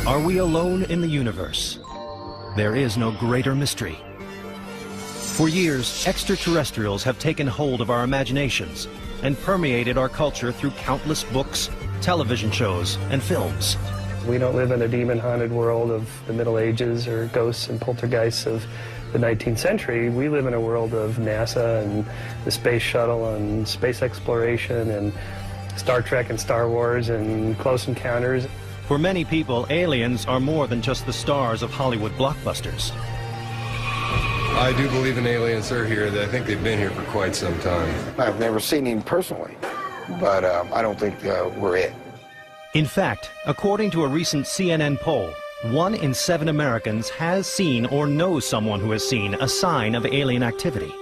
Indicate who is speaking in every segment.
Speaker 1: Are we alone in the universe? There is no greater mystery. For years, extraterrestrials have taken hold of our imaginations and permeated our culture through countless books, television shows, and films.
Speaker 2: We don't live in a demon-haunted world of the Middle Ages or ghosts and poltergeists of the 19th century. We live in a world of NASA and the space shuttle and space exploration and Star Trek and Star Wars and Close Encounters.
Speaker 1: For many people, aliens are more than just the stars of Hollywood blockbusters.
Speaker 3: I do believe in aliens are here. I think they've been here for quite some time.
Speaker 4: I've never seen him personally, but I don't think we're it.
Speaker 1: In fact, according to a recent CNN poll, 1 in 7 Americans has seen or knows someone who has seen a sign of alien activity.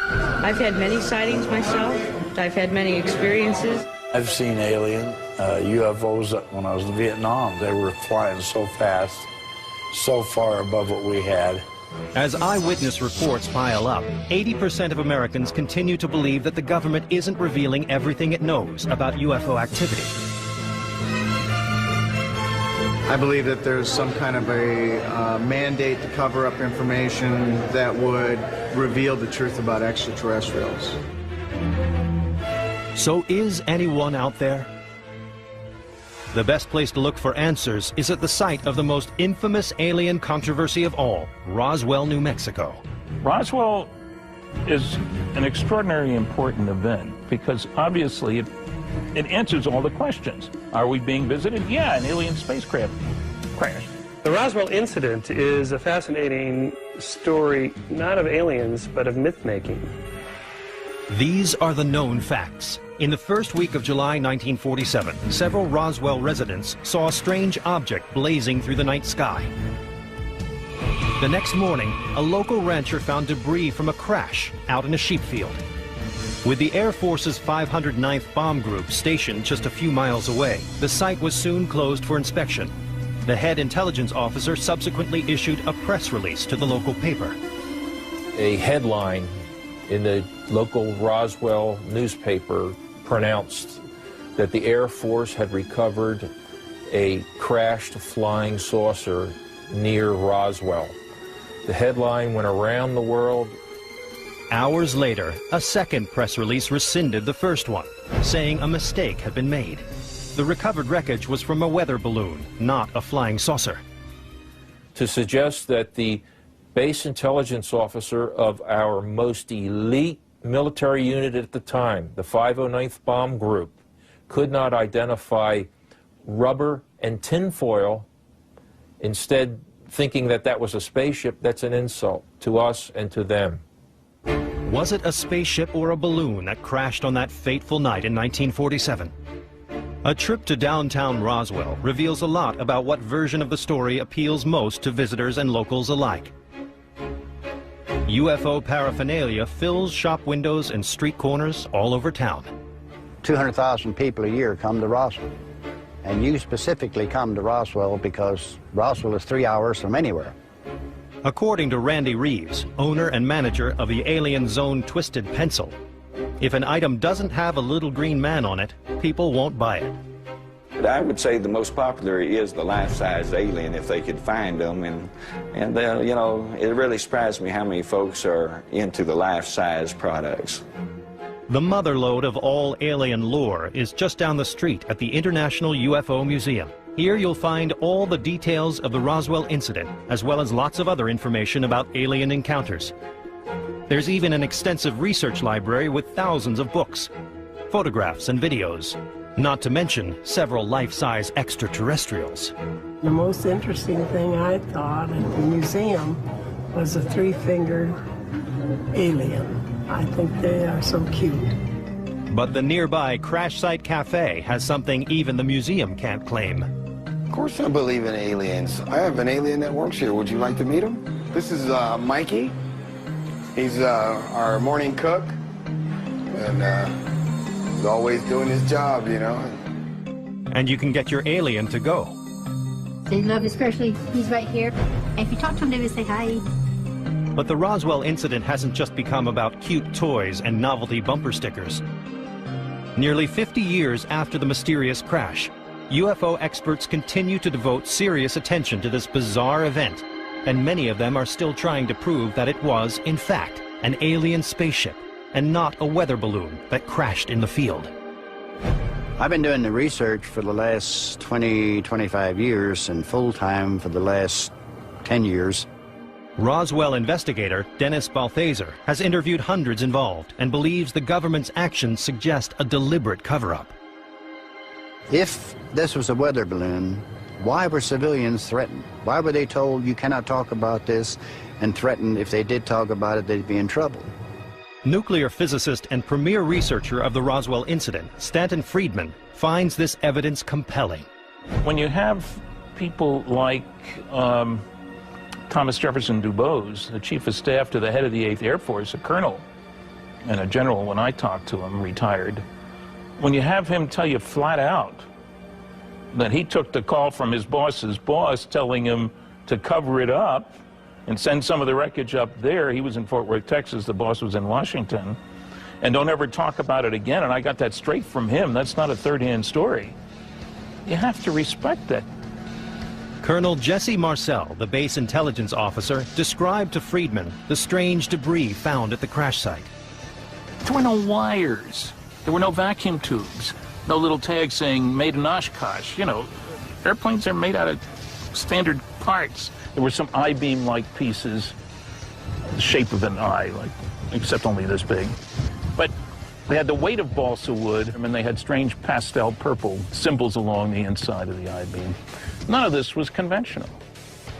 Speaker 5: I've had many sightings myself. I've had many experiences.
Speaker 6: I've seen alien UFOs when I was in Vietnam. They were flying so fast, so far above what we had.
Speaker 1: As eyewitness reports pile up, 80% of Americans continue to believe that the government isn't revealing everything it knows about UFO activity.
Speaker 7: I believe that there's some kind of a mandate to cover up information that would reveal the truth about extraterrestrials.
Speaker 1: So is anyone out there? The best place to look for answers is at the site of the most infamous alien controversy of all, Roswell, New Mexico.
Speaker 8: Roswell is an extraordinarily important event because obviously it answers all the questions. Are we being visited? Yeah, an alien spacecraft crashed.
Speaker 2: The Roswell incident is a fascinating story, not of aliens, but of myth-making.
Speaker 1: These are the known facts. In the first week of July 1947, several Roswell residents saw a strange object blazing through the night sky. The next morning, a local rancher found debris from a crash out in a sheep field. With the Air Force's 509th Bomb Group stationed just a few miles away, the site was soon closed for inspection. The head intelligence officer subsequently issued a press release to the local paper.
Speaker 9: A headline in the local Roswell newspaper pronounced that the Air Force had recovered a crashed flying saucer near Roswell. The headline went around the world.
Speaker 1: Hours later, a second press release rescinded the first one, saying a mistake had been made. The recovered wreckage was from a weather balloon, not a flying saucer.
Speaker 9: To suggest that the base intelligence officer of our most elite military unit at the time, the 509th Bomb Group, could not identify rubber and tinfoil, instead thinking that that was a spaceship, that's an insult to us and to them.
Speaker 1: Was it a spaceship or a balloon that crashed on that fateful night in 1947? A trip to downtown Roswell reveals a lot about what version of the story appeals most to visitors and locals alike. UFO paraphernalia fills shop windows and street corners all over town.
Speaker 10: 200,000 people a year come to Roswell. And you specifically come to Roswell because Roswell is 3 hours from anywhere.
Speaker 1: According to Randy Reeves, owner and manager of the Alien Zone Twisted Pencil, if an item doesn't have a little green man on it, people won't buy it.
Speaker 11: I would say the most popular is the life-size alien if they could find them, and you know, it really surprised me how many folks are into the life-size products.
Speaker 1: The motherlode of all alien lore is just down the street at the International UFO Museum. Here you'll find all the details of the Roswell incident, as well as lots of other information about alien encounters. There's even an extensive research library with thousands of books, photographs and videos, not to mention several life-size extraterrestrials.
Speaker 12: The most interesting thing I thought at the museum was a three-fingered alien. I think they are so cute.
Speaker 1: But the nearby Crash Site Cafe has something even the museum can't claim.
Speaker 4: Of course I believe in aliens. I have an alien that works here. Would you like to meet him? This is Mikey. He's our morning cook. And he's always doing his job, you know.
Speaker 1: And you can get your alien to go.
Speaker 13: They love, especially he's right here. And if you talk to him, they will say hi.
Speaker 1: But the Roswell incident hasn't just become about cute toys and novelty bumper stickers. Nearly 50 years after the mysterious crash, UFO experts continue to devote serious attention to this bizarre event, and many of them are still trying to prove that it was, in fact, an alien spaceship and not a weather balloon that crashed in the field.
Speaker 10: I've been doing the research for the last 25 years and full-time for the last 10 years.
Speaker 1: Roswell investigator Dennis Balthaser has interviewed hundreds involved and believes the government's actions suggest a deliberate cover-up.
Speaker 10: If this was a weather balloon, why were civilians threatened? Why were they told you cannot talk about this and threatened if they did talk about it, they'd be in trouble?
Speaker 1: Nuclear physicist and premier researcher of the Roswell incident, Stanton Friedman, finds this evidence compelling.
Speaker 8: When you have people like Thomas Jefferson Dubose, the chief of staff to the head of the 8th Air Force, a colonel and a general when I talked to him, retired, when you have him tell you flat out that he took the call from his boss's boss telling him to cover it up and send some of the wreckage up there. He was in Fort Worth, Texas. The boss was in Washington. And don't ever talk about it again. And I got that straight from him. That's not a third-hand story. You have to respect that.
Speaker 1: Colonel Jesse Marcel, the base intelligence officer, described to Friedman the strange debris found at the crash site.
Speaker 8: There were no wires. There were no vacuum tubes. No little tag saying made in Oshkosh. You know, airplanes are made out of standard parts. There were some I-beam-like pieces, the shape of an eye, like, except only this big. But they had the weight of balsa wood, and they had strange pastel purple symbols along the inside of the I-beam. None of this was conventional.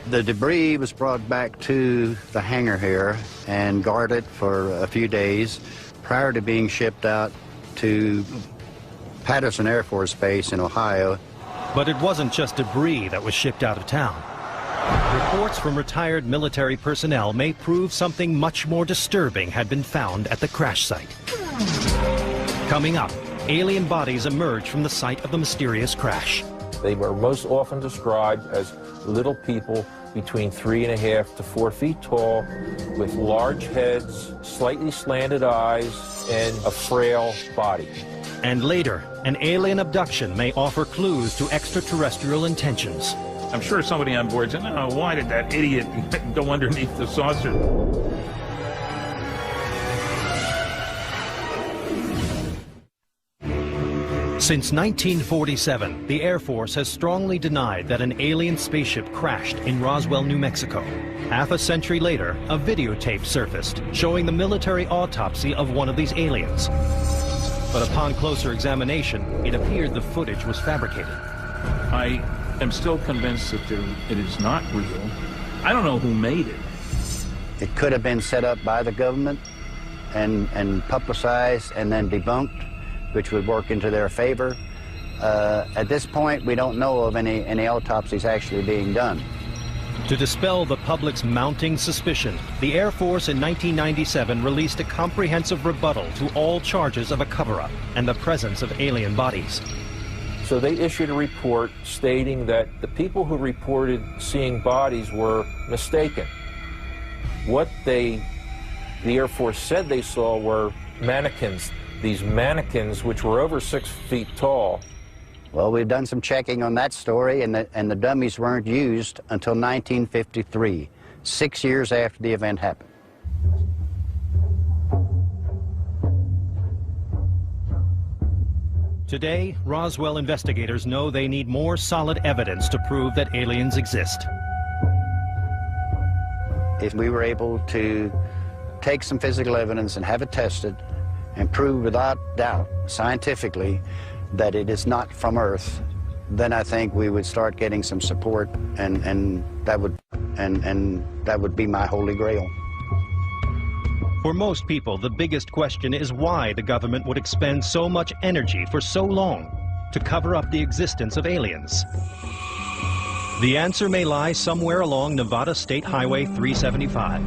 Speaker 10: The debris was brought back to the hangar here and guarded for a few days prior to being shipped out to Patterson Air Force Base in Ohio.
Speaker 1: But it wasn't just debris that was shipped out of town. Reports from retired military personnel may prove something much more disturbing had been found at the crash site. Coming up, alien bodies emerge from the site of the mysterious crash.
Speaker 9: They were most often described as little people between 3.5 to 4 feet tall, with large heads, slightly slanted eyes, and a frail body.
Speaker 1: And later, an alien abduction may offer clues to extraterrestrial intentions.
Speaker 8: I'm sure somebody on board said, "No, why did that idiot go underneath the saucer?"
Speaker 1: Since 1947, the Air Force has strongly denied that an alien spaceship crashed in Roswell, New Mexico. Half a century later, a videotape surfaced showing the military autopsy of one of these aliens. But upon closer examination, it appeared the footage was fabricated.
Speaker 8: I am still convinced that it is not real. I don't know who made it.
Speaker 10: It could have been set up by the government and publicized and then debunked, which would work into their favor. At this point, we don't know of any autopsies actually being done.
Speaker 1: To dispel the public's mounting suspicion, the Air Force in 1997 released a comprehensive rebuttal to all charges of a cover-up and the presence of alien bodies.
Speaker 9: So they issued a report stating that the people who reported seeing bodies were mistaken. What the Air Force said they saw were mannequins. These mannequins, which were over 6 feet tall.
Speaker 10: Well, we've done some checking on that story, and the dummies weren't used until 1953, 6 years after the event happened.
Speaker 1: Today, Roswell investigators know they need more solid evidence to prove that aliens exist.
Speaker 10: If we were able to take some physical evidence and have it tested and prove without doubt, scientifically, that it is not from Earth, then I think we would start getting some support, and that would be my holy grail.
Speaker 1: For most people, the biggest question is why the government would expend so much energy for so long to cover up the existence of aliens. The answer may lie somewhere along Nevada State Highway 375,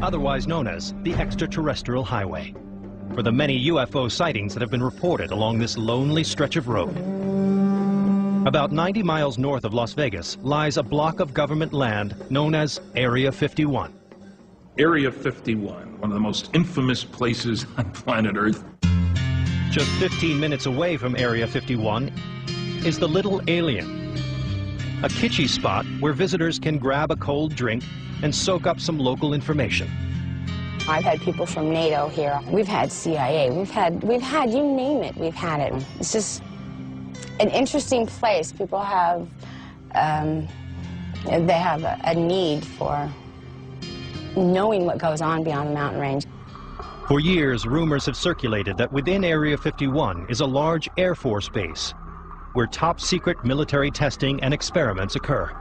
Speaker 1: otherwise known as the Extraterrestrial Highway, for the many UFO sightings that have been reported along this lonely stretch of road. About 90 miles north of Las Vegas lies a block of government land known as Area 51.
Speaker 8: Area 51, one of the most infamous places on planet Earth.
Speaker 1: Just 15 minutes away from Area 51 is the Little Alien, a kitschy spot where visitors can grab a cold drink and soak up some local information.
Speaker 13: I've had people from NATO here. We've had CIA. We've had, you name it, we've had it. It's just an interesting place. People have, they have a need for knowing what goes on beyond the mountain range.
Speaker 1: For years, rumors have circulated that within Area 51 is a large Air Force base where top-secret military testing and experiments occur.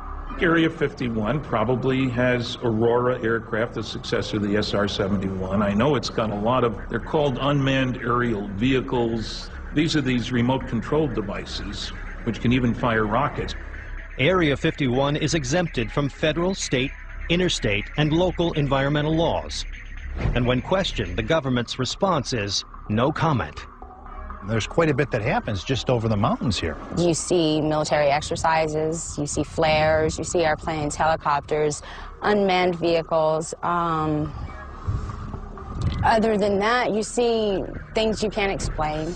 Speaker 8: Area 51 probably has Aurora aircraft, the successor of the SR-71. I know it's got a lot of, they're called unmanned aerial vehicles. These are these remote-controlled devices, which can even fire rockets.
Speaker 1: Area 51 is exempted from federal, state, interstate, and local environmental laws. And when questioned, the government's response is no comment.
Speaker 14: There's quite a bit that happens just over the mountains here.
Speaker 13: You see military exercises, you see flares, you see airplanes, helicopters, unmanned vehicles. Other than that, you see things you can't explain.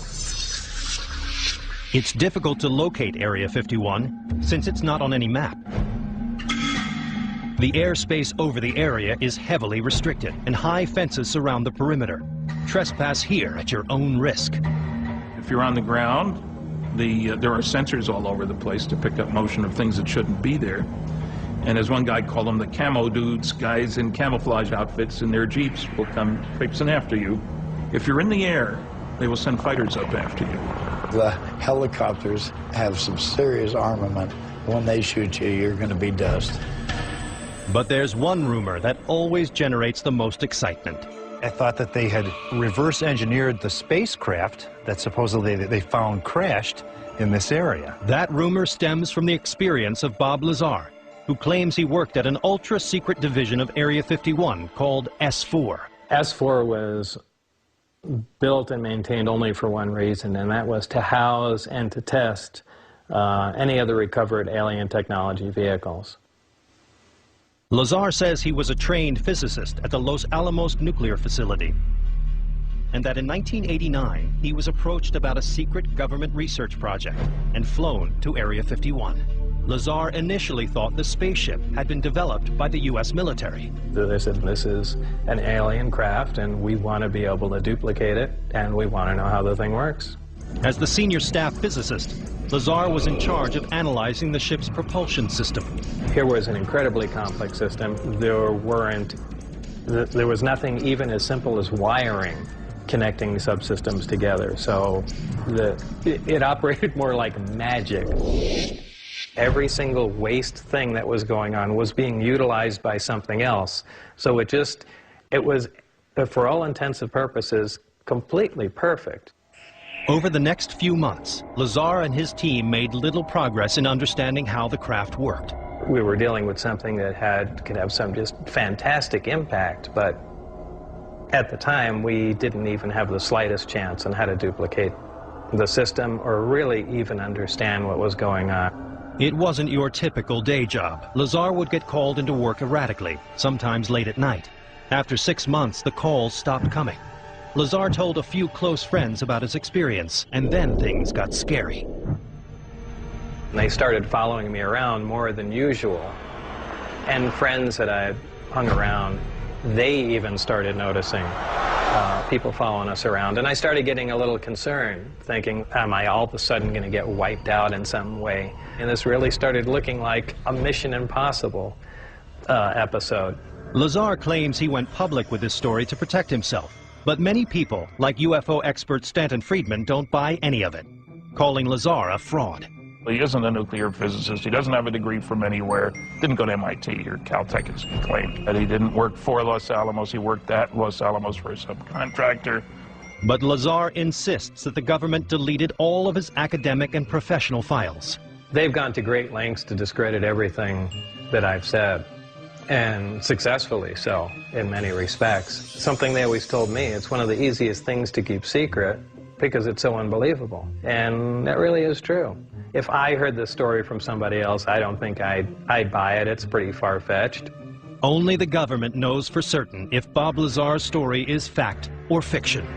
Speaker 1: It's difficult to locate Area 51 since it's not on any map. The airspace over the area is heavily restricted and high fences surround the perimeter. Trespass here at your own risk.
Speaker 8: If you're on the ground, there are sensors all over the place to pick up motion of things that shouldn't be there. And as one guy called them, the camo dudes, guys in camouflage outfits in their jeeps will come traipsing after you. If you're in the air, they will send fighters up after you.
Speaker 6: The helicopters have some serious armament. When they shoot you, you're going to be dust.
Speaker 1: But there's one rumor that always generates the most excitement.
Speaker 14: I thought that they had reverse engineered the spacecraft that supposedly they found crashed in this area.
Speaker 1: That rumor stems from the experience of Bob Lazar, who claims he worked at an ultra-secret division of Area 51 called S4.
Speaker 15: S4 was built and maintained only for one reason, and that was to house and to test any other recovered alien technology vehicles.
Speaker 1: Lazar says he was a trained physicist at the Los Alamos nuclear facility, and that in 1989 he was approached about a secret government research project and flown to Area 51. Lazar initially thought the spaceship had been developed by the U.S. military.
Speaker 15: They said, this is an alien craft and we want to be able to duplicate it and we want to know how the thing works.
Speaker 1: As the senior staff physicist, Lazar was in charge of analyzing the ship's propulsion system.
Speaker 15: Here was an incredibly complex system. There was nothing even as simple as wiring connecting subsystems together. So it operated more like magic. Every single waste thing that was going on was being utilized by something else. So it was, for all intents and purposes, completely perfect.
Speaker 1: Over the next few months, Lazar and his team made little progress in understanding how the craft worked.
Speaker 15: We were dealing with something that could have some just fantastic impact, but at the time we didn't even have the slightest chance on how to duplicate the system or really even understand what was going on.
Speaker 1: It wasn't your typical day job. Lazar would get called into work erratically, sometimes late at night. After 6 months, the calls stopped coming. Lazar told a few close friends about his experience, and then things got scary.
Speaker 15: They started following me around more than usual. And friends that I hung around, they even started noticing people following us around. And I started getting a little concerned, thinking, am I all of a sudden going to get wiped out in some way? And this really started looking like a Mission Impossible episode.
Speaker 1: Lazar claims he went public with this story to protect himself. But many people, like UFO expert Stanton Friedman, don't buy any of it, calling Lazar a fraud.
Speaker 8: He isn't a nuclear physicist. He doesn't have a degree from anywhere. Didn't go to MIT or Caltech, as he claimed. That he didn't work for Los Alamos. He worked at Los Alamos for a subcontractor.
Speaker 1: But Lazar insists that the government deleted all of his academic and professional files.
Speaker 15: They've gone to great lengths to discredit everything that I've said, and successfully so in many respects. Something they always told me, it's one of the easiest things to keep secret because it's so unbelievable. And that really is true. If I heard this story from somebody else, I don't think I'd buy it. It's pretty far-fetched.
Speaker 1: Only the government knows for certain if Bob Lazar's story is fact or fiction.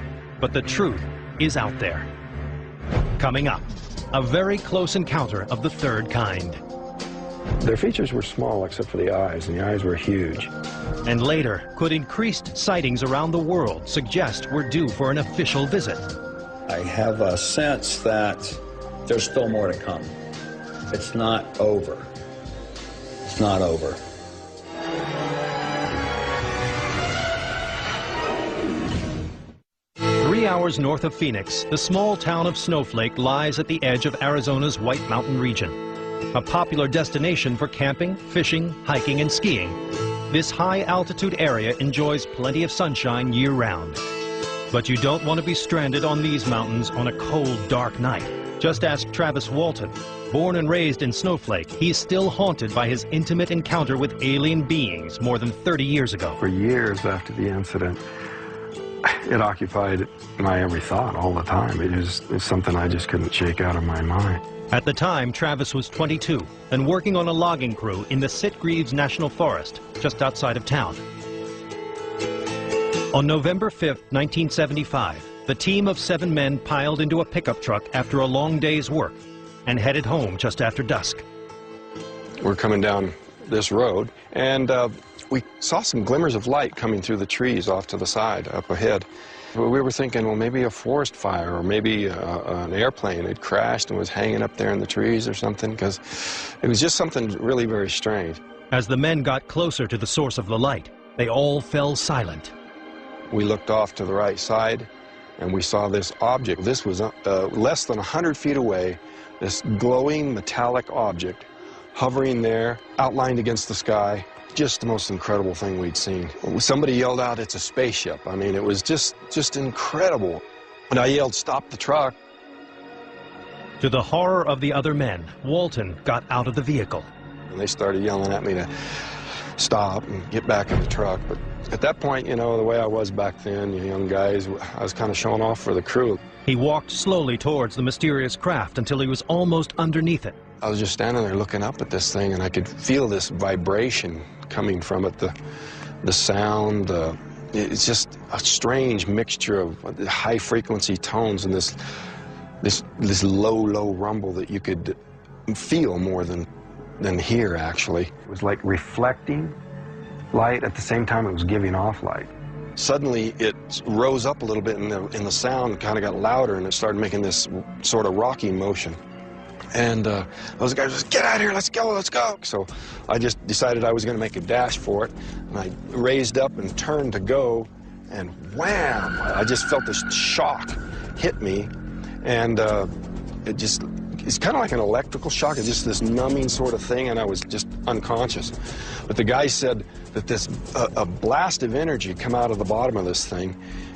Speaker 1: But the truth is out there. Coming up, a very close encounter of the third kind.
Speaker 16: Their features were small except for the eyes, and the eyes were huge.
Speaker 1: And later, could increased sightings around the world suggest we're due for an official visit?
Speaker 17: I have a sense that there's still more to come. It's not over. It's not over.
Speaker 1: Three hours north of Phoenix, the small town of Snowflake lies at the edge of Arizona's White Mountain region. A popular destination for camping, fishing, hiking, and skiing. This high-altitude area enjoys plenty of sunshine year-round. But you don't want to be stranded on these mountains on a cold, dark night. Just ask Travis Walton. Born and raised in Snowflake, he's still haunted by his intimate encounter with alien beings more than 30 years ago.
Speaker 16: For years after the incident, it occupied my every thought all the time. It's something I just couldn't shake out of my mind.
Speaker 1: At the time, Travis was 22 and working on a logging crew in the Sitgreaves National Forest, just outside of town. On November 5th, 1975, the team of 7 men piled into a pickup truck after a long day's work and headed home just after dusk.
Speaker 16: We're coming down this road, and we saw some glimmers of light coming through the trees off to the side, up ahead. We were thinking, well, maybe a forest fire, or maybe an airplane had crashed and was hanging up there in the trees or something, because it was just something really very strange.
Speaker 1: As the men got closer to the source of the light, they all fell silent.
Speaker 16: We looked off to the right side, and we saw this object. This was less than 100 feet away, this glowing metallic object hovering there, outlined against the sky. Just the most incredible thing we'd seen. Somebody yelled out, "It's a spaceship." I mean, it was just incredible. And I yelled, "Stop the truck."
Speaker 1: To the horror of the other men, Walton got out of the vehicle.
Speaker 16: And they started yelling at me to stop and get back in the truck. But at that point, you know, the way I was back then, you young guys, I was kind of showing off for the crew.
Speaker 1: He walked slowly towards the mysterious craft until he was almost underneath it.
Speaker 16: I was just standing there looking up at this thing, and I could feel this vibration coming from it, the sound. It's just a strange mixture of high-frequency tones and this low rumble that you could feel more than hear, actually. It was like reflecting light at the same time it was giving off light. Suddenly, it rose up a little bit, and the sound kind of got louder, and it started making this sort of rocking motion. And those guys just, "Get out of here, let's go, let's go." So I just decided I was going to make a dash for it, and I raised up and turned to go, and wham! I just felt this shock hit me, and it's kind of like an electrical shock. It's just this numbing sort of thing, and I was just unconscious. But the guy said that a blast of energy come out of the bottom of this thing,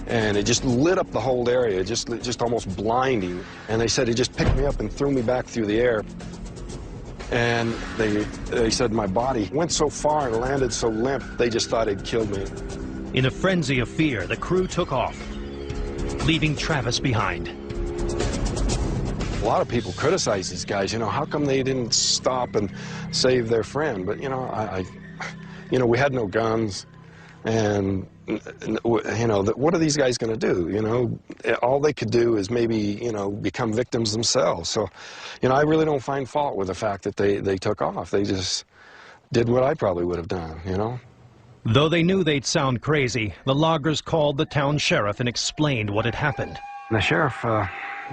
Speaker 16: and it just lit up the whole area, just almost blinding. And they said he just picked me up and threw me back through the air. And they said my body went so far and landed so limp, they just thought he'd killed me.
Speaker 1: In a frenzy of fear, the crew took off, leaving Travis behind.
Speaker 16: A lot of people criticize these guys, you know, how come they didn't stop and save their friend? But, you know, we had no guns, and, you know, what are these guys going to do? You know, all they could do is maybe, you know, become victims themselves. So, you know, I really don't find fault with the fact that they took off. They just did what I probably would have done, you know.
Speaker 1: Though they knew they'd sound crazy, the loggers called the town sheriff and explained what had happened.
Speaker 16: The sheriff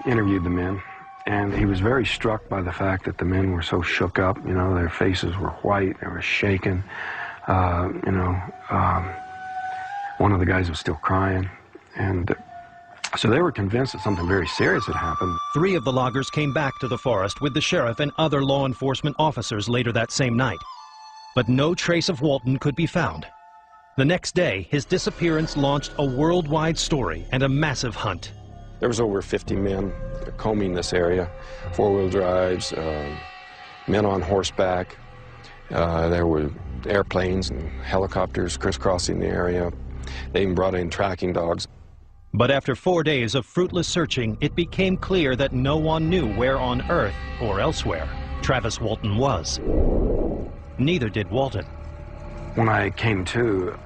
Speaker 16: interviewed the men, and he was very struck by the fact that the men were so shook up. You know, their faces were white, they were shaking. One of the guys was still crying, and so they were convinced that something very serious had happened.
Speaker 1: 3 of the loggers came back to the forest with the sheriff and other law enforcement officers later that same night. But no trace of Walton could be found. The next day, his disappearance launched a worldwide story and a massive hunt.
Speaker 16: There was over 50 men combing this area, 4-wheel drives, men on horseback. There were airplanes and helicopters crisscrossing the area. They even brought in tracking dogs.
Speaker 1: But after 4 days of fruitless searching, it became clear that no one knew where on Earth, or elsewhere, Travis Walton was. Neither did Walton.
Speaker 16: When I came to,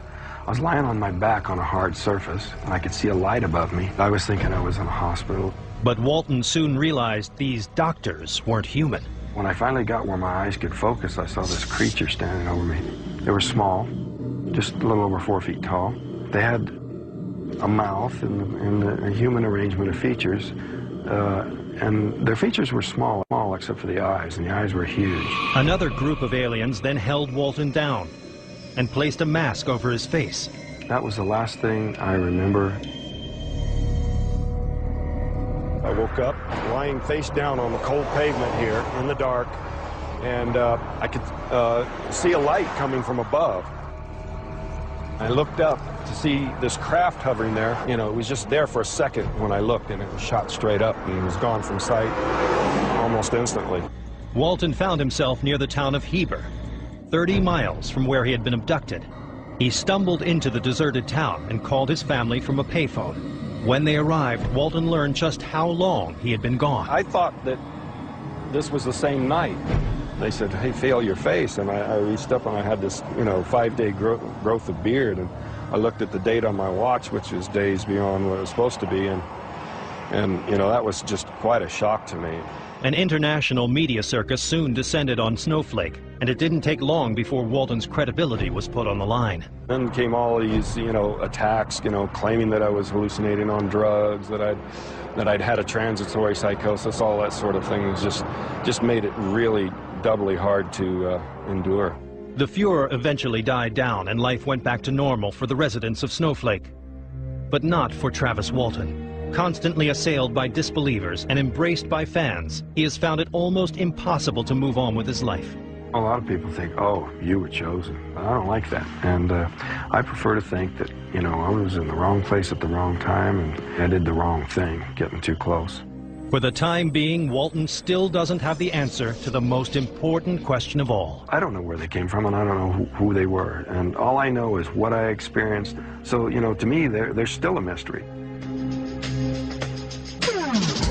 Speaker 16: I was lying on my back on a hard surface, and I could see a light above me. I was thinking I was in a hospital.
Speaker 1: But Walton soon realized these doctors weren't human.
Speaker 16: When I finally got where my eyes could focus, I saw this creature standing over me. They were small, just a little over 4 feet tall. They had a mouth and a human arrangement of features, and their features were small except for the eyes, and the eyes were huge.
Speaker 1: Another group of aliens then held Walton down and placed a mask over his face.
Speaker 16: That was the last thing I remember. I woke up lying face down on the cold pavement here in the dark, and I could see a light coming from above. I looked up to see this craft hovering there. You know, it was just there for a second when I looked, and it was shot straight up and was gone from sight almost instantly.
Speaker 1: Walton found himself near the town of Heber, 30 miles from where he had been abducted. He stumbled into the deserted town and called his family from a payphone. When they arrived, Walton learned just how long he had been gone.
Speaker 16: I thought that this was the same night. They said, hey, feel your face. And I reached up and I had this, 5-day growth of beard. And I looked at the date on my watch, which was days beyond what it was supposed to be. And that was just quite a shock to me.
Speaker 1: An international media circus soon descended on Snowflake, and it didn't take long before Walton's credibility was put on the line.
Speaker 16: Then came all these, attacks, claiming that I was hallucinating on drugs, that I'd had a transitory psychosis, all that sort of thing. It was just made it really doubly hard to endure.
Speaker 1: The furor eventually died down, and life went back to normal for the residents of Snowflake. But not for Travis Walton. Constantly assailed by disbelievers and embraced by fans, he has found it almost impossible to move on with his life.
Speaker 16: A lot of people think, oh, you were chosen. I don't like that. And I prefer to think that, I was in the wrong place at the wrong time and I did the wrong thing, getting too close.
Speaker 1: For the time being, Walton still doesn't have the answer to the most important question of all.
Speaker 16: I don't know where they came from, and I don't know who they were. And all I know is what I experienced. So, to me, they're still a mystery.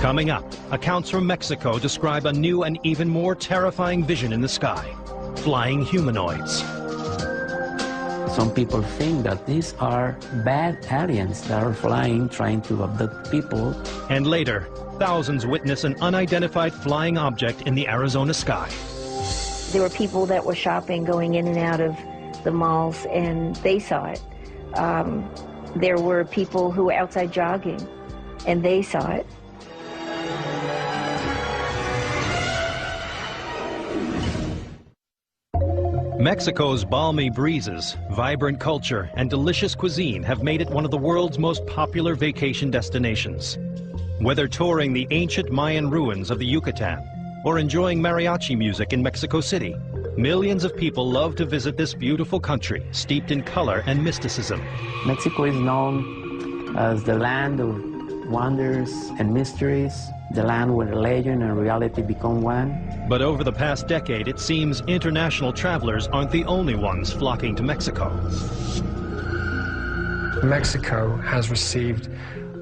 Speaker 1: Coming up, accounts from Mexico describe a new and even more terrifying vision in the sky: flying humanoids.
Speaker 18: Some people think that these are bad aliens that are flying, trying to abduct people.
Speaker 1: And later, thousands witness an unidentified flying object in the Arizona sky.
Speaker 19: There were people that were shopping, going in and out of the malls, and they saw it. There were people who were outside jogging, and they saw it.
Speaker 1: Mexico's balmy breezes, vibrant culture, and delicious cuisine have made it one of the world's most popular vacation destinations. Whether touring the ancient Mayan ruins of the Yucatan or enjoying mariachi music in Mexico City, millions of people love to visit this beautiful country steeped in color and mysticism.
Speaker 18: Mexico is known as the land of wonders and mysteries, the land where legend and reality become one.
Speaker 1: But over the past decade, it seems international travelers aren't the only ones flocking to Mexico.
Speaker 20: Mexico has received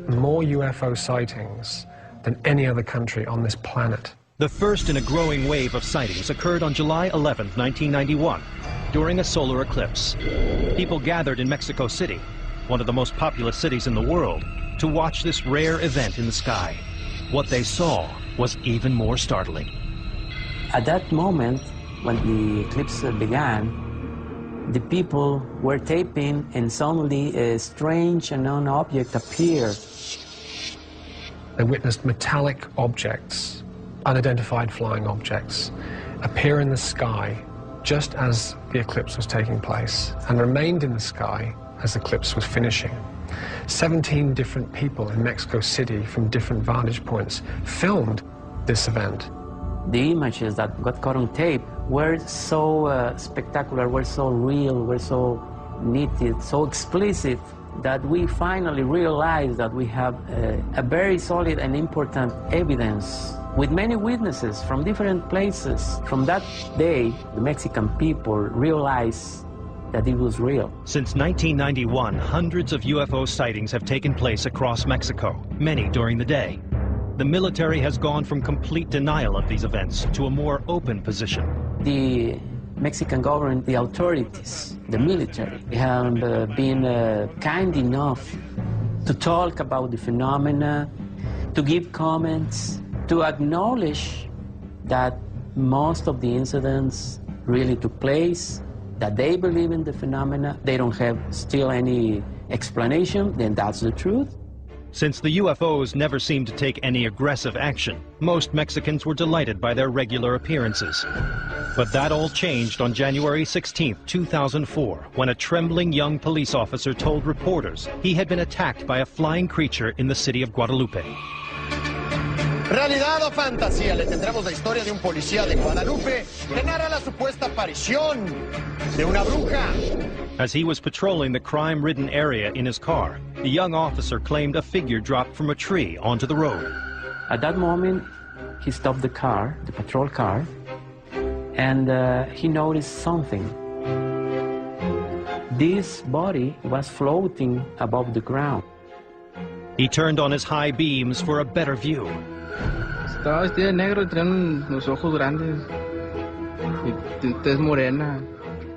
Speaker 20: more UFO sightings than any other country on this planet.
Speaker 1: The first in a growing wave of sightings occurred on July 11, 1991, during a solar eclipse. People gathered in Mexico City, one of the most populous cities in the world, to watch this rare event in the sky. What they saw was even more startling.
Speaker 18: At that moment, when the eclipse began, the people were taping, and suddenly a strange unknown object appeared.
Speaker 20: They witnessed metallic objects, unidentified flying objects, appear in the sky just as the eclipse was taking place, and remained in the sky as the eclipse was finishing. 17 different people in Mexico City from different vantage points filmed this event.
Speaker 18: The images that got caught on tape were so spectacular, were so real, were so nitty, so explicit, that we finally realized that we have a very solid and important evidence with many witnesses from different places. From that day, the Mexican people realized that it was real.
Speaker 1: Since 1991, hundreds of UFO sightings have taken place across Mexico, many during the day. The military has gone from complete denial of these events to a more open position.
Speaker 18: The Mexican government, the authorities, the military, have been kind enough to talk about the phenomena, to give comments, to acknowledge that most of the incidents really took place, that they believe in the phenomena, they don't have still any explanation, then that's the truth.
Speaker 1: Since the UFOs never seemed to take any aggressive action, most Mexicans were delighted by their regular appearances. But that all changed on January 16, 2004, when a trembling young police officer told reporters he had been attacked by a flying creature in the city of Guadalupe.
Speaker 21: ¿Realidad o fantasía? Le tendremos la historia de un policía de Guadalupe que narra la supuesta aparición de una bruja.
Speaker 1: As he was patrolling the crime-ridden area in his car, the young officer claimed a figure dropped from a tree onto the road.
Speaker 18: At that moment, he stopped the car, the patrol car, and he noticed something. This body was floating above the ground.
Speaker 1: He turned on his high beams for a better view.
Speaker 22: Estaba vestida de negro y tenía los ojos grandes y tez morena.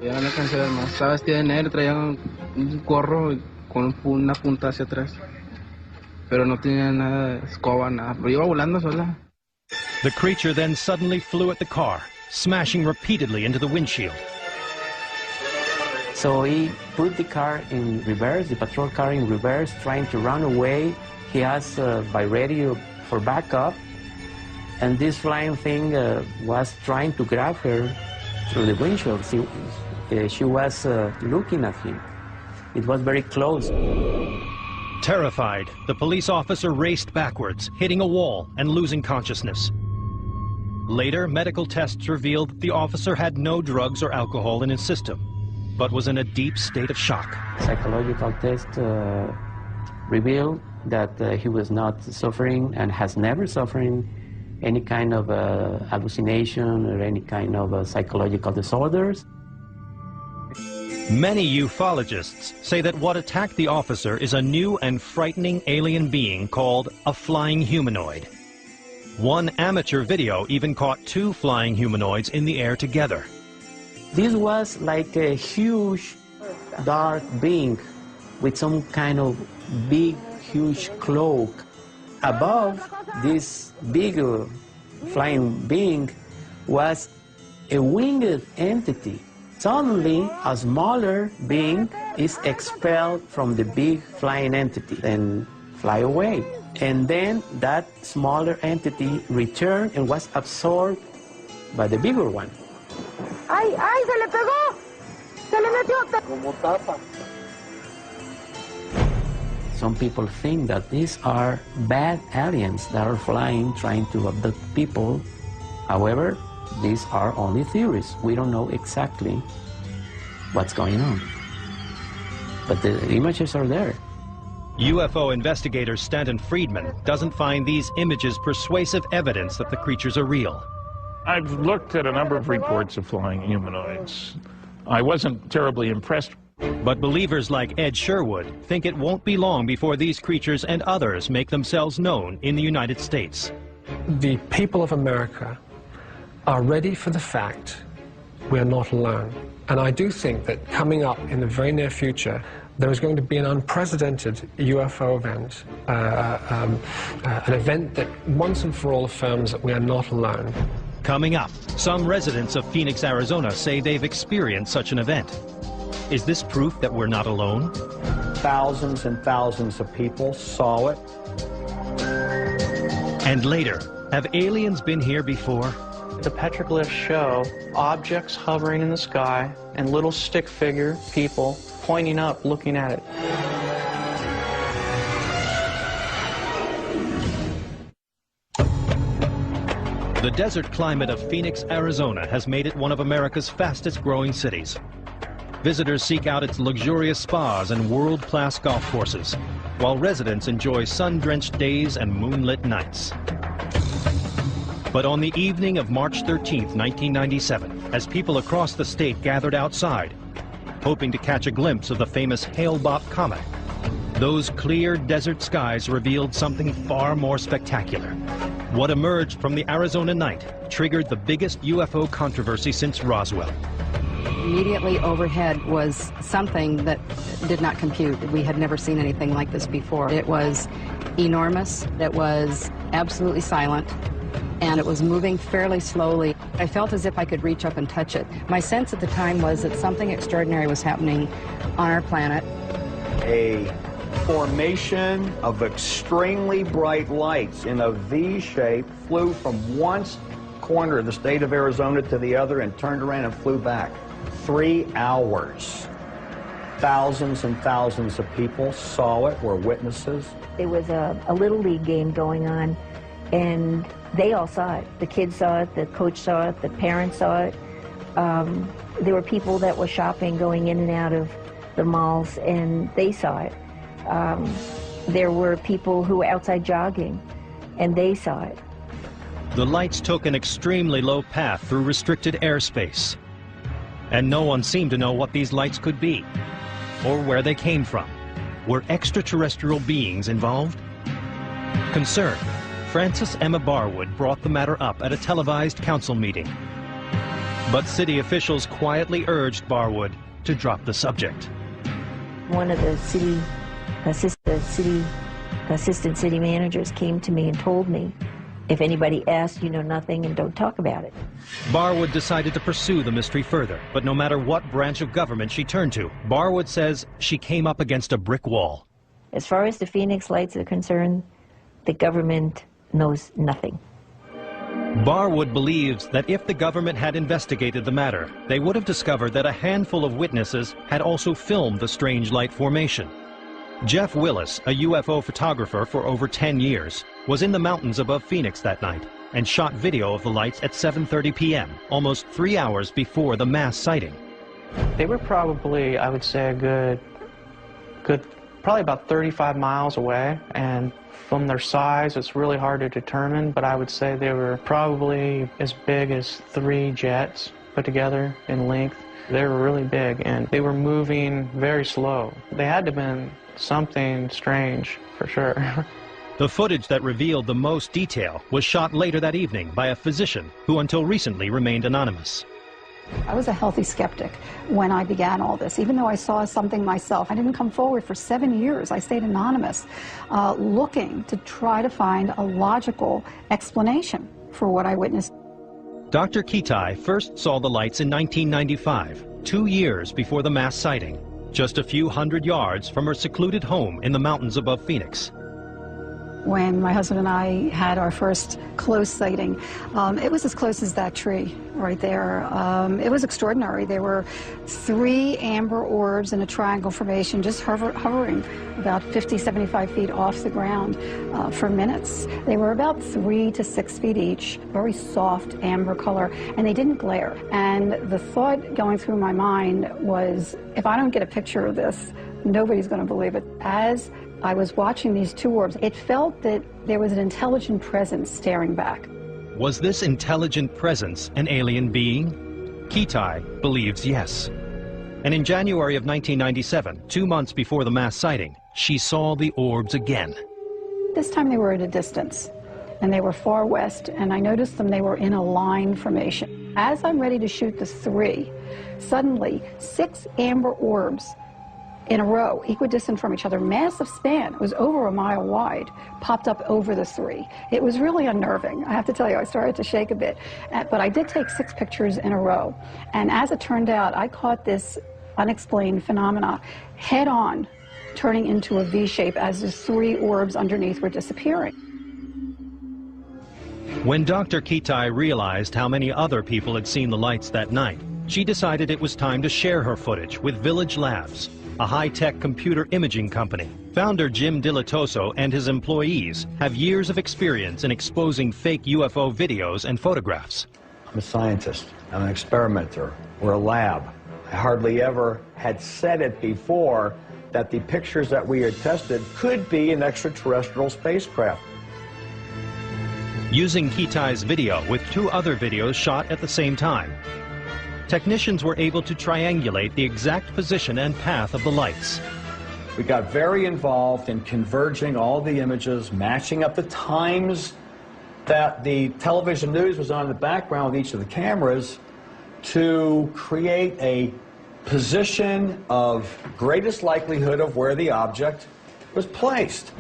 Speaker 22: Ya no alcancé a ver más. Estaba vestida de negro, traía un gorro con una punta hacia atrás. Pero no tenía nada de escoba, nada. Pero iba volando sola.
Speaker 1: The creature then suddenly flew at the car, smashing repeatedly into the windshield.
Speaker 18: So he put the car in reverse, the patrol car in reverse, trying to run away. He asked by radio for backup, and this flying thing was trying to grab her through the windshield. She was looking at him. It was very close.
Speaker 1: Terrified, the police officer raced backwards, hitting a wall and losing consciousness. Later, medical tests revealed that the officer had no drugs or alcohol in his system, but was in a deep state of shock.
Speaker 18: Psychological test revealed that he was not suffering and has never suffered any kind of hallucination or any kind of psychological disorders.
Speaker 1: Many ufologists say that what attacked the officer is a new and frightening alien being called a flying humanoid. One amateur video even caught two flying humanoids in the air together.
Speaker 18: This was like a huge dark being with some kind of big, huge cloak. Above this big flying being was a winged entity. Suddenly, a smaller being is expelled from the big flying entity and fly away. And then that smaller entity returned and was absorbed by the bigger one.
Speaker 21: ¡Ay, ay, se le pegó! ¡Se le metió! Como tapa.
Speaker 18: Some people think that these are bad aliens that are flying, trying to abduct people. However, these are only theories. We don't know exactly what's going on. But the images are there.
Speaker 1: UFO investigator Stanton Friedman doesn't find these images persuasive evidence that the creatures are real.
Speaker 8: I've looked at a number of reports of flying humanoids. I wasn't terribly impressed.
Speaker 1: But believers like Ed Sherwood think it won't be long before these creatures and others make themselves known in the United States.
Speaker 20: The people of America are ready for the fact we are not alone. And I do think that coming up in the very near future, there is going to be an unprecedented UFO event, an event that once and for all affirms that we are not alone.
Speaker 1: Coming up, some residents of Phoenix, Arizona say they've experienced such an event. Is this proof that we're not alone?
Speaker 10: Thousands and thousands of people saw it.
Speaker 1: And later, have aliens been here before?
Speaker 23: The petroglyphs show objects hovering in the sky and little stick figure people pointing up, looking at it.
Speaker 1: The desert climate of Phoenix, Arizona has made it one of America's fastest growing cities. Visitors seek out its luxurious spas and world-class golf courses, while residents enjoy sun-drenched days and moonlit nights. But on the evening of March 13, 1997, as people across the state gathered outside, hoping to catch a glimpse of the famous Hale-Bopp comet, those clear desert skies revealed something far more spectacular. What emerged from the Arizona night triggered the biggest UFO controversy since Roswell.
Speaker 3: Immediately overhead was something that did not compute. We had never seen anything like this before. It was enormous, it was absolutely silent, and it was moving fairly slowly. I felt as if I could reach up and touch it. My sense at the time was that something extraordinary was happening on our planet.
Speaker 21: A formation of extremely bright lights in a V shape flew from one corner of the state of Arizona to the other and turned around and flew back. 3 hours. Thousands and thousands of people saw it, were witnesses.
Speaker 19: There was a Little League game going on, and they all saw it. The kids saw it, the coach saw it, the parents saw it. There were people that were shopping, going in and out of the malls, and they saw it. There were people who were outside jogging, and they saw it.
Speaker 1: The lights took an extremely low path through restricted airspace. And no one seemed to know what these lights could be, or where they came from. Were extraterrestrial beings involved? Concerned, Frances Emma Barwood brought the matter up at a televised council meeting. But city officials quietly urged Barwood to drop the subject.
Speaker 19: One of the assistant city managers came to me and told me, if anybody asks, you know nothing and don't talk about it.
Speaker 1: Barwood decided to pursue the mystery further, but no matter what branch of government she turned to, Barwood says she came up against a brick wall.
Speaker 19: As far as the Phoenix Lights are concerned, the government knows nothing.
Speaker 1: Barwood believes that if the government had investigated the matter, they would have discovered that a handful of witnesses had also filmed the strange light formation. Jeff Willis, a UFO photographer for over 10 years, was in the mountains above Phoenix that night and shot video of the lights at 7:30 p.m., almost 3 hours before the mass sighting.
Speaker 23: They were probably, I would say, a good, probably about 35 miles away, and from their size, it's really hard to determine, but I would say they were probably as big as 3 jets put together in length. They were really big, and they were moving very slow. They had to have been something strange, for sure.
Speaker 1: The footage that revealed the most detail was shot later that evening by a physician who until recently remained anonymous.
Speaker 5: I was a healthy skeptic when I began all this. Even though I saw something myself, I didn't come forward for 7 years. I stayed anonymous, looking to try to find a logical explanation for what I witnessed.
Speaker 1: Dr. Kitai first saw the lights in 1995, 2 years before the mass sighting, just a few hundred yards from her secluded home in the mountains above Phoenix.
Speaker 5: When my husband and I had our first close sighting, it was as close as that tree right there. It was extraordinary. There were 3 amber orbs in a triangle formation just hovering about 50, 75 feet off the ground for minutes. They were about 3 to 6 feet each, very soft amber color, and they didn't glare. And the thought going through my mind was, if I don't get a picture of this, nobody's going to believe it. As I was watching these 2 orbs, it felt that there was an intelligent presence staring back.
Speaker 1: Was this intelligent presence an alien being? Kitai believes yes. And in January of 1997, 2 months before the mass sighting, she saw the orbs again.
Speaker 5: This time they were at a distance, and they were far west, and I noticed them, they were in a line formation. As I'm ready to shoot the 3, suddenly 6 amber orbs in a row, equidistant from each other, massive span, it was over 1 mile wide, popped up over the 3. It was really unnerving. I have to tell you, I started to shake a bit. But I did take 6 pictures in a row. And as it turned out, I caught this unexplained phenomena head on, turning into a V shape as the 3 orbs underneath were disappearing.
Speaker 1: When Dr. Kitai realized how many other people had seen the lights that night, she decided it was time to share her footage with Village Labs, a high-tech computer imaging company. Founder Jim Dilatoso and his employees have years of experience in exposing fake UFO videos and photographs.
Speaker 21: I'm a scientist. I'm an experimenter. We're a lab. I hardly ever had said it before that the pictures that we had tested could be an extraterrestrial spacecraft.
Speaker 1: Using Kitai's video with 2 other videos shot at the same time, technicians were able to triangulate the exact position and path of the lights.
Speaker 21: We got very involved in converging all the images, matching up the times that the television news was on in the background with each of the cameras, to create a position of greatest likelihood of where the object was placed.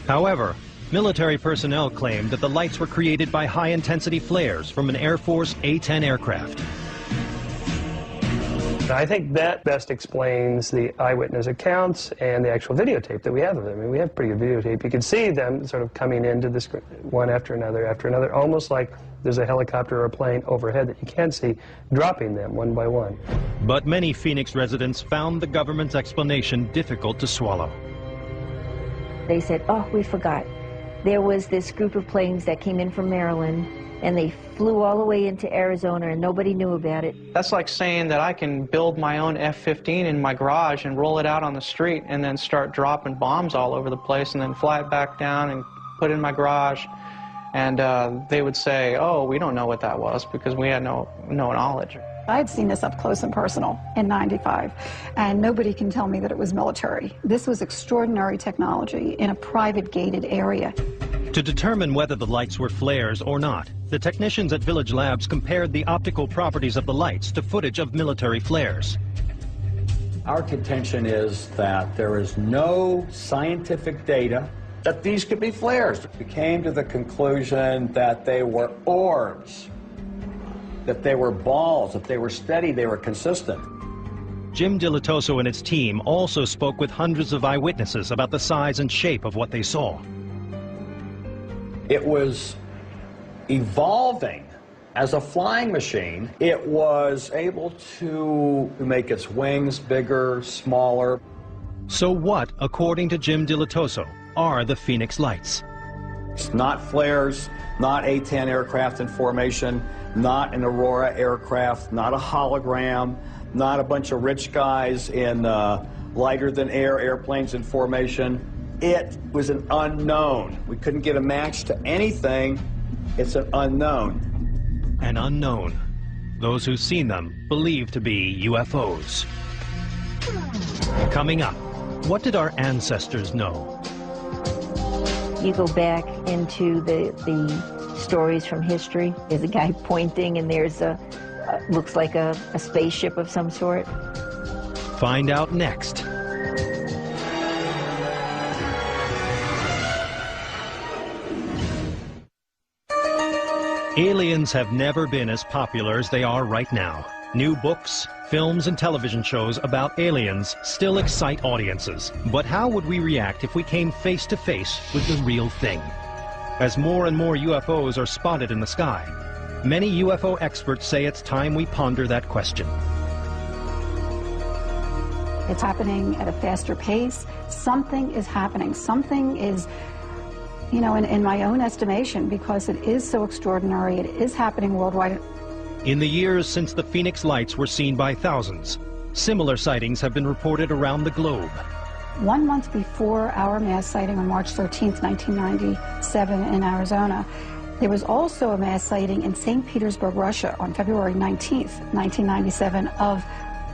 Speaker 1: However, military personnel claimed that the lights were created by high-intensity flares from an Air Force A-10 aircraft.
Speaker 2: I think that best explains the eyewitness accounts and the actual videotape that we have of them. I mean, we have pretty good videotape. You can see them sort of coming into the screen, one after another, almost like there's a helicopter or a plane overhead that you can see dropping them one by one.
Speaker 1: But many Phoenix residents found the government's explanation difficult to swallow.
Speaker 19: They said, oh, we forgot. There was this group of planes that came in from Maryland, and they flew all the way into Arizona, and nobody knew about it.
Speaker 23: That's like saying that I can build my own F-15 in my garage and roll it out on the street and then start dropping bombs all over the place and then fly it back down and put it in my garage. And they would say, oh, we don't know what that was because we had no knowledge.
Speaker 5: I had seen this up close and personal in '95, and nobody can tell me that it was military. This was extraordinary technology in a private gated area.
Speaker 1: To determine whether the lights were flares or not, the technicians at Village Labs compared the optical properties of the lights to footage of military flares.
Speaker 17: Our contention is that there is no scientific data that these could be flares. We came to the conclusion that they were orbs, that they were balls, that they were steady, they were consistent.
Speaker 1: Jim Dilatoso and his team also spoke with hundreds of eyewitnesses about the size and shape of what they saw.
Speaker 17: It was evolving as a flying machine. It was able to make its wings bigger, smaller.
Speaker 1: So what, according to Jim Dilatoso, are the Phoenix Lights?
Speaker 17: It's not flares, not A-10 aircraft in formation, not an Aurora aircraft, not a hologram, not a bunch of rich guys in lighter-than-air airplanes in formation. It was an unknown. We couldn't get a match to anything. It's an unknown.
Speaker 1: An unknown. Those who've seen them believe to be UFOs. Coming up, what did our ancestors know?
Speaker 19: You go back into the stories from history. There's a guy pointing, and there's looks like a spaceship of some sort.
Speaker 1: Find out next. Aliens have never been as popular as they are right now. New books, films, and television shows about aliens still excite audiences. But how would we react if we came face to face with the real thing? As more and more UFOs are spotted in the sky, many UFO experts say it's time we ponder that question.
Speaker 5: It's happening at a faster pace. Something is happening. Something is, you know, in my own estimation, because it is so extraordinary, it is happening worldwide.
Speaker 1: In the years since the Phoenix Lights were seen by thousands, similar sightings have been reported around the globe.
Speaker 5: 1 month before our mass sighting on March 13th, 1997 in Arizona, there was also a mass sighting in St. Petersburg, Russia on February 19th, 1997 of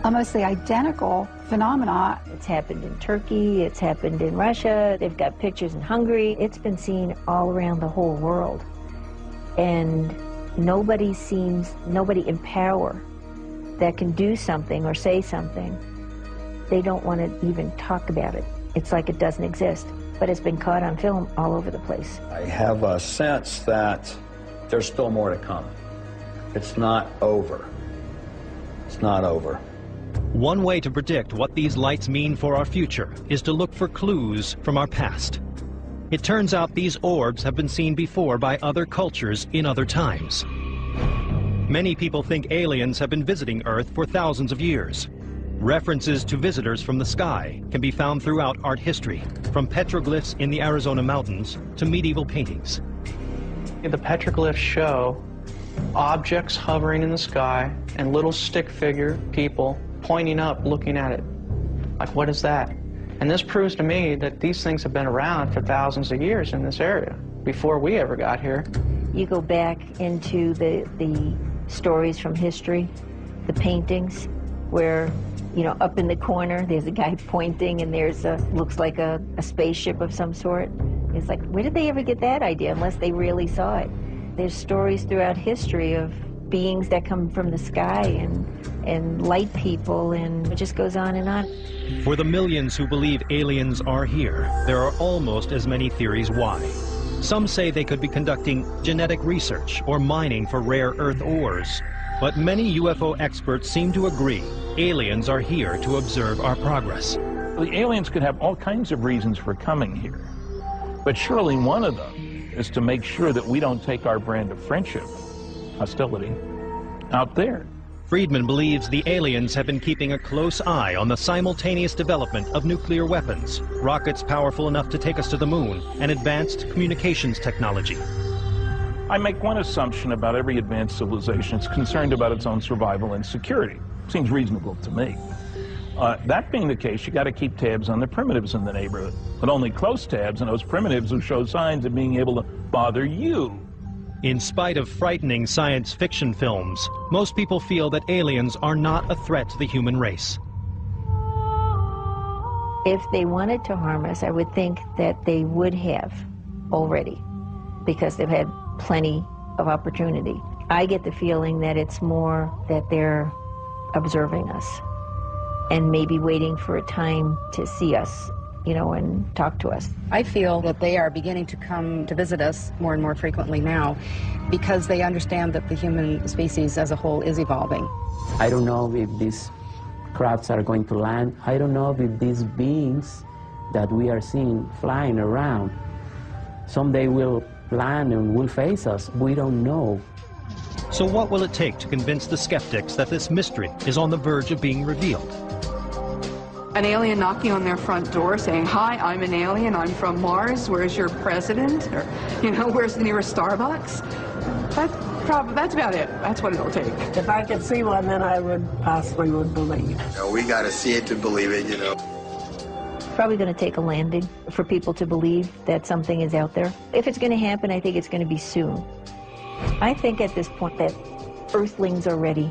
Speaker 5: almost the identical phenomena.
Speaker 19: It's happened in Turkey, it's happened in Russia, they've got pictures in Hungary. It's been seen all around the whole world. And nobody in power that can do something or say something, they don't want to even talk about it. It's like it doesn't exist, but it's been caught on film all over the place.
Speaker 17: I have a sense that there's still more to come. It's not over. It's not over.
Speaker 1: One way to predict what these lights mean for our future is to look for clues from our past. It turns out these orbs have been seen before by other cultures in other times. Many people think aliens have been visiting Earth for thousands of years. References to visitors from the sky can be found throughout art history, from petroglyphs in the Arizona mountains to medieval paintings.
Speaker 23: The petroglyphs show objects hovering in the sky and little stick figure people pointing up, looking at it. Like, what is that? And this proves to me that these things have been around for thousands of years in this area, before we ever got here.
Speaker 19: You go back into the stories from history, the paintings, where, you know, up in the corner, there's a guy pointing, and there's looks like a spaceship of some sort. It's like, where did they ever get that idea, unless they really saw it? There's stories throughout history of beings that come from the sky and light people, and it just goes on and on.
Speaker 1: For the millions who believe aliens are here, there are almost as many theories why. Some say they could be conducting genetic research or mining for rare earth ores. But many UFO experts seem to agree aliens are here to observe our progress.
Speaker 8: The aliens could have all kinds of reasons for coming here, but surely one of them is to make sure that we don't take our brand of friendship, hostility, out there.
Speaker 1: Friedman believes the aliens have been keeping a close eye on the simultaneous development of nuclear weapons, rockets powerful enough to take us to the moon, and advanced communications technology.
Speaker 8: I make one assumption about every advanced civilization: it's concerned about its own survival and security. Seems reasonable to me. That being the case, you got to keep tabs on the primitives in the neighborhood, but only close tabs on those primitives who show signs of being able to bother you.
Speaker 1: In spite of frightening science fiction films, most people feel that aliens are not a threat to the human race.
Speaker 19: If they wanted to harm us, I would think that they would have already, because they've had plenty of opportunity. I get the feeling that it's more that they're observing us and maybe waiting for a time to see us, you know, and talk to us.
Speaker 3: I feel that they are beginning to come to visit us more and more frequently now because they understand that the human species as a whole is evolving.
Speaker 18: I don't know if these crafts are going to land. I don't know if these beings that we are seeing flying around someday will land and will face us. We don't know.
Speaker 1: So what will it take to convince the skeptics that this mystery is on the verge of being revealed?
Speaker 7: An alien knocking on their front door saying, "Hi, I'm an alien, I'm from Mars, where's your president?" Or, you know, "Where's the nearest Starbucks?" That's about it. That's what it'll take.
Speaker 11: If I could see one, then I would believe.
Speaker 4: You know, we got to see it to believe it, you know.
Speaker 19: Probably going to take a landing for people to believe that something is out there. If it's going to happen, I think it's going to be soon. I think at this point that Earthlings are ready.